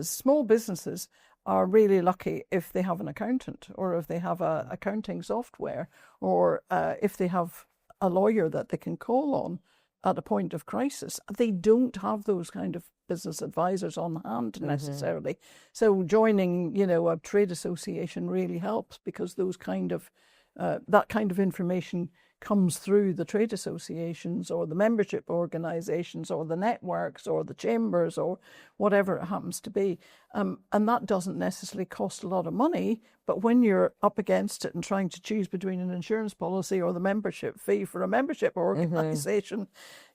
small businesses are really lucky if they have an accountant, or if they have accounting software, or if they have a lawyer that they can call on at a point of crisis. They don't have those kind of business advisors on hand necessarily. So joining, a trade association really helps, because those kind of that kind of information comes through the trade associations or the membership organisations or the networks or the chambers or whatever it happens to be. And that doesn't necessarily cost a lot of money, but when you're up against it and trying to choose between an insurance policy or the membership fee for a membership organisation,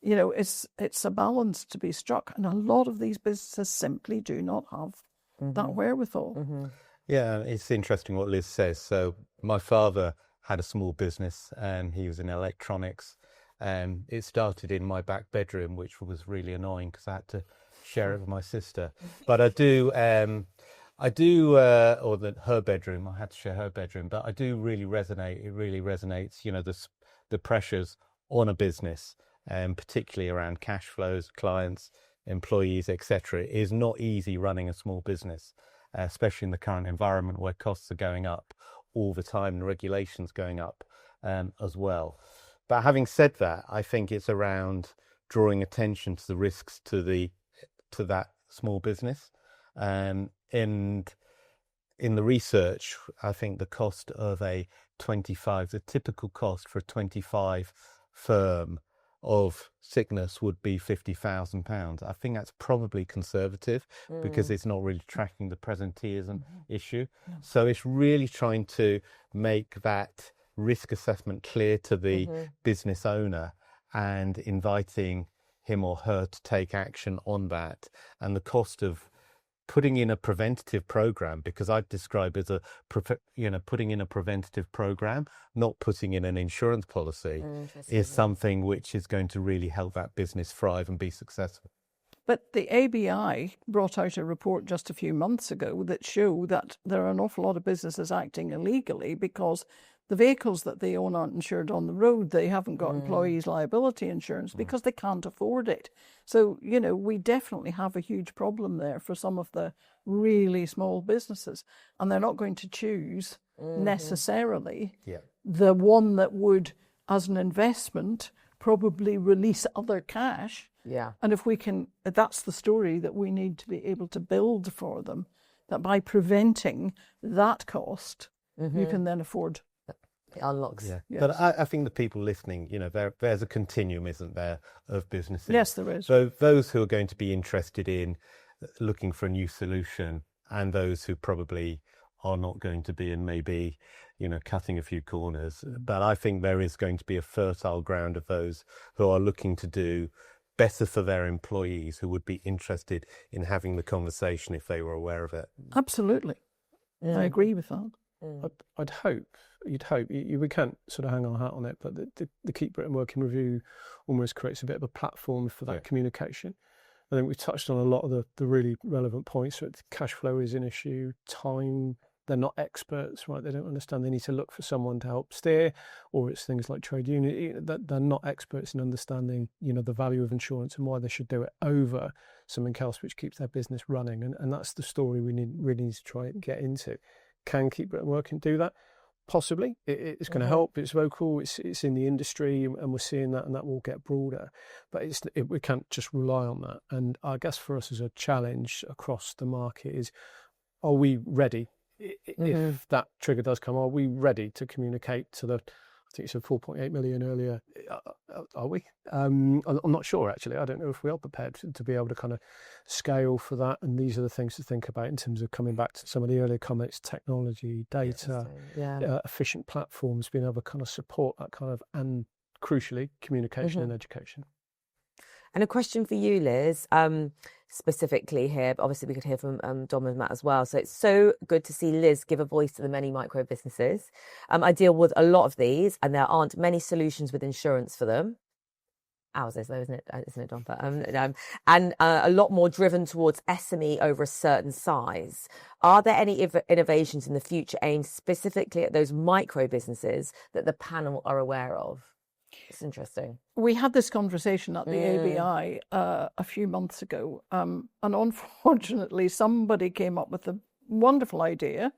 it's a balance to be struck. And a lot of these businesses simply do not have that wherewithal. Yeah, it's interesting what Liz says. So my father had a small business and he was in electronics, and it started in my back bedroom, which was really annoying because I had to share it with my sister. But her bedroom, I had to share her bedroom, but I do really resonate. It really resonates, the pressures on a business, particularly around cash flows, clients, employees, etc. It is not easy running a small business, especially in the current environment where costs are going up all the time and regulations going up as well. But having said that, I think it's around drawing attention to the risks to that small business. And in the research, I think the cost of the typical cost for a 25 firm of sickness would be £50,000. I think that's probably conservative because it's not really tracking the presenteeism issue. So it's really trying to make that risk assessment clear to the business owner and inviting him or her to take action on that. And the cost of putting in a preventative program, because I'd describe it as putting in a preventative program, not putting in an insurance policy, is something which is going to really help that business thrive and be successful. But the ABI brought out a report just a few months ago that showed that there are an awful lot of businesses acting illegally because the vehicles that they own aren't insured on the road. They haven't got employees' liability insurance because they can't afford it. So, we definitely have a huge problem there for some of the really small businesses. And they're not going to choose necessarily the one that would, as an investment, probably release other cash. Yeah. And if we can, that's the story that we need to be able to build for them, that by preventing that cost, you can then afford. It unlocks. Yeah. Yes. But I think the people listening, there's a continuum, isn't there, of businesses? Yes, there is. So those who are going to be interested in looking for a new solution, and those who probably are not going to be, and maybe, cutting a few corners. But I think there is going to be a fertile ground of those who are looking to do better for their employees, who would be interested in having the conversation if they were aware of it. Absolutely. I agree with that. I'd hope, you'd hope, we can't sort of hang our hat on it, but the Keep Britain Working review almost creates a bit of a platform for that communication. I think we've touched on a lot of the really relevant points. So cash flow is an issue, time, they're not experts, right? They don't understand. They need to look for someone to help steer, or it's things like trade union, that they're not experts in understanding, the value of insurance and why they should do it over something else which keeps their business running. And that's the story we really need to try and get into. Can Keep Britain Working do that? Possibly. It's going to help. It's vocal. It's in the industry, and we're seeing that, and that will get broader. But we can't just rely on that. And I guess for us as a challenge across the market is, are we ready? If that trigger does come, are we ready to communicate to the, I think you said 4.8 million earlier, are we? I'm not sure, actually. I don't know if we are prepared to be able to kind of scale for that. And these are the things to think about in terms of coming back to some of the earlier comments: technology, data, efficient platforms, being able to kind of support that kind of, and crucially, communication and education. And a question for you, Liz, specifically here, but obviously we could hear from Dom and Matt as well. So it's so good to see Liz give a voice to the many micro businesses. I deal with a lot of these, and there aren't many solutions with insurance for them. Ours is though, isn't it, Dom? But, and a lot more driven towards SME over a certain size. Are there any innovations in the future aimed specifically at those micro businesses that the panel are aware of? It's interesting. We had this conversation at the ABI a few months ago, and unfortunately somebody came up with a wonderful idea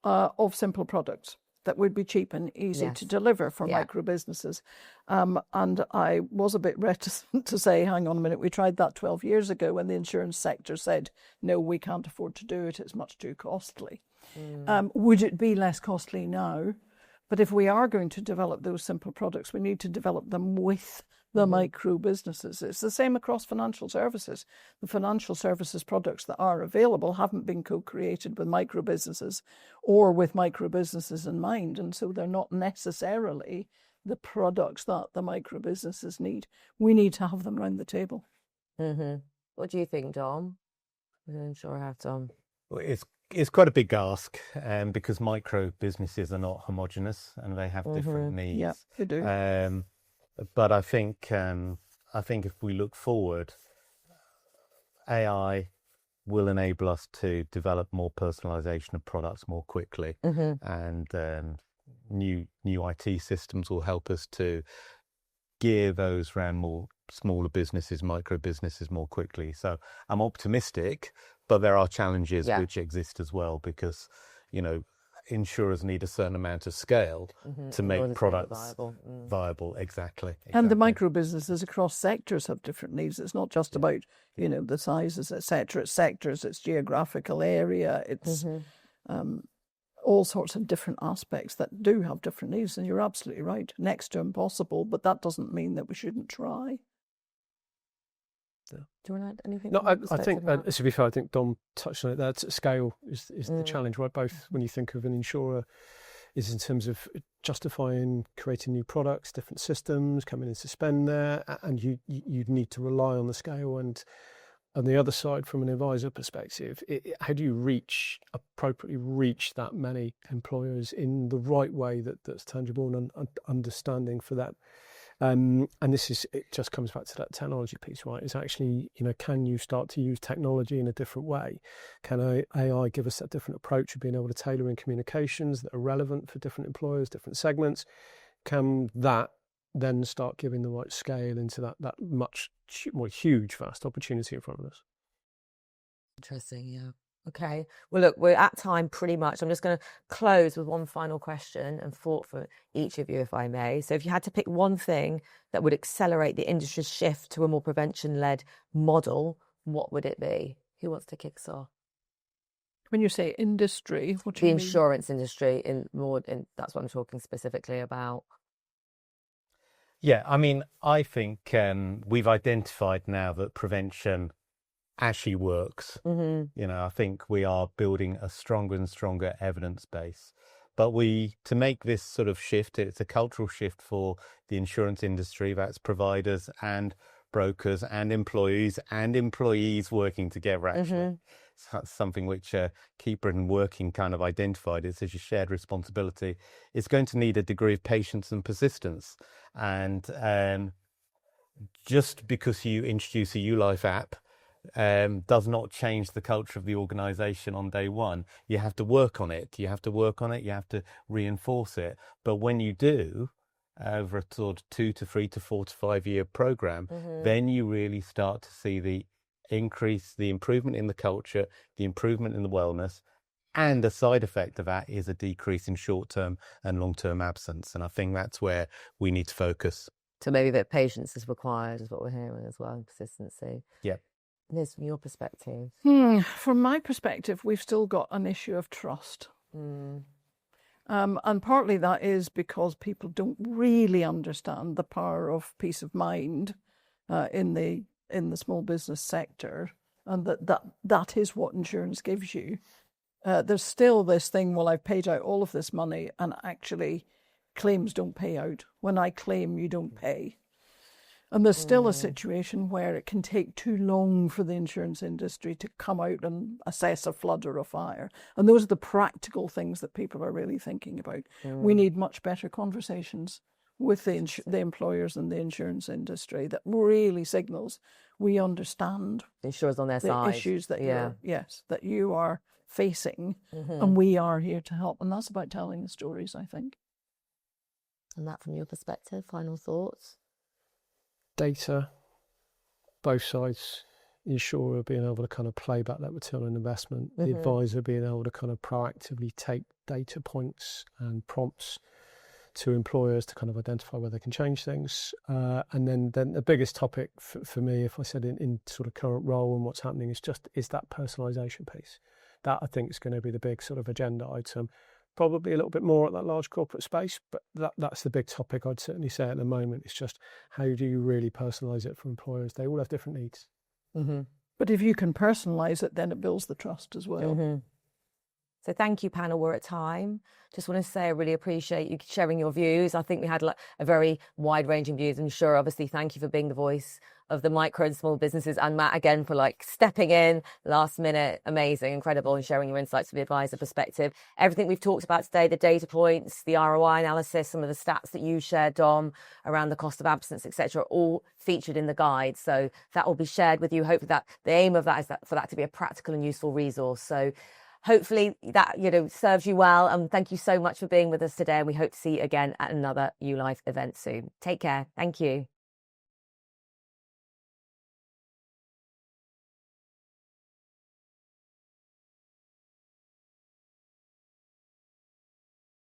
of simple products that would be cheap and easy to deliver for micro businesses. And I was a bit reticent to say, hang on a minute, we tried that 12 years ago when the insurance sector said, no, we can't afford to do it, it's much too costly. Would it be less costly now? But if we are going to develop those simple products, we need to develop them with the micro businesses. It's the same across financial services. The financial services products that are available haven't been co-created with micro businesses or with micro businesses in mind. And so they're not necessarily the products that the micro businesses need. We need to have them round the table. What do you think, Dom? I'm sure I have, Dom. Well, it's quite a big ask, because micro businesses are not homogenous and they have different needs. Yeah, they do. But I think if we look forward, AI will enable us to develop more personalization of products more quickly, and new IT systems will help us to gear those around more smaller businesses, micro businesses more quickly. So I'm optimistic, but there are challenges which exist as well, because, insurers need a certain amount of scale to make products viable. Exactly. And the micro businesses across sectors have different needs. It's not just about, the sizes, etc. It's sectors, it's geographical area, it's all sorts of different aspects that do have different needs. And you're absolutely right, next to impossible, but that doesn't mean that we shouldn't try. Do you want to add anything? No, I think, to be fair, I think Dom touched on it there. Scale is the challenge, right? Both when you think of an insurer, is in terms of justifying creating new products, different systems, coming in to spend there, and you need to rely on the scale. And on the other side, from an advisor perspective, how do you appropriately reach that many employers in the right way that's tangible and understanding for that? And it just comes back to that technology piece, right? It's actually, can you start to use technology in a different way? Can AI give us that different approach of being able to tailor in communications that are relevant for different employers, different segments? Can that then start giving the right scale into that much more huge, vast opportunity in front of us? Interesting, yeah. Okay. Well, look, we're at time pretty much. I'm just going to close with one final question and thought for each of you, if I may. So if you had to pick one thing that would accelerate the industry's shift to a more prevention-led model, what would it be? Who wants to kick us off? When you say industry, what do The you mean? insurance industry, that's what I'm talking specifically about. Yeah, I mean, I think we've identified now that prevention actually works. I think we are building a stronger and stronger evidence base. But to make this sort of shift, it's a cultural shift for the insurance industry. That's providers and brokers and employees working together, actually. So that's something which Keep Britain Working kind of identified. It's a shared responsibility. It's going to need a degree of patience and persistence. And just because you introduce a YuLife app does not change the culture of the organisation on day one. You have to work on it. You have to reinforce it. But when you do, over a sort of 2 to 3 to 4 to 5 year program, then you really start to see the increase, the improvement in the culture, the improvement in the wellness. And a side effect of that is a decrease in short-term and long-term absence. And I think that's where we need to focus. So maybe that patience is required, is what we're hearing as well, and persistency. Yeah. Liz, from your perspective? From my perspective, we've still got an issue of trust. And partly that is because people don't really understand the power of peace of mind in the small business sector, and that is what insurance gives you. There's still this thing, well, I've paid out all of this money, and actually claims don't pay out. When I claim, you don't pay. And there's still a situation where it can take too long for the insurance industry to come out and assess a flood or a fire. And those are the practical things that people are really thinking about. We need much better conversations with the employers and the insurance industry that really signals we understand The insurers on their the side. issues that that you are facing, and we are here to help. And that's about telling the stories, I think. And that, from your perspective, final thoughts? Data, both sides, the insurer being able to kind of play back that return on investment, the advisor being able to kind of proactively take data points and prompts to employers to kind of identify where they can change things. And then the biggest topic for me, if I said in sort of current role and what's happening, is that personalisation piece. That I think is going to be the big sort of agenda item. Probably a little bit more at that large corporate space, but that's the big topic I'd certainly say at the moment. It's just, how do you really personalise it for employers? They all have different needs. But if you can personalise it, then it builds the trust as well. So thank you, panel. We're at time. Just want to say I really appreciate you sharing your views. I think we had a very wide-ranging views. And sure, obviously, thank you for being the voice of the micro and small businesses, and Matt, again, for stepping in last minute. Amazing, incredible, and sharing your insights from the advisor perspective. Everything we've talked about today, the data points, the ROI analysis, some of the stats that you shared, Dom, around the cost of absence, etc., all featured in the guide. So that will be shared with you. Hopefully that the aim of that is for that to be a practical and useful resource. So hopefully that serves you well, and thank you so much for being with us today, and we hope to see you again at another YuLife event soon. Take care. Thank you.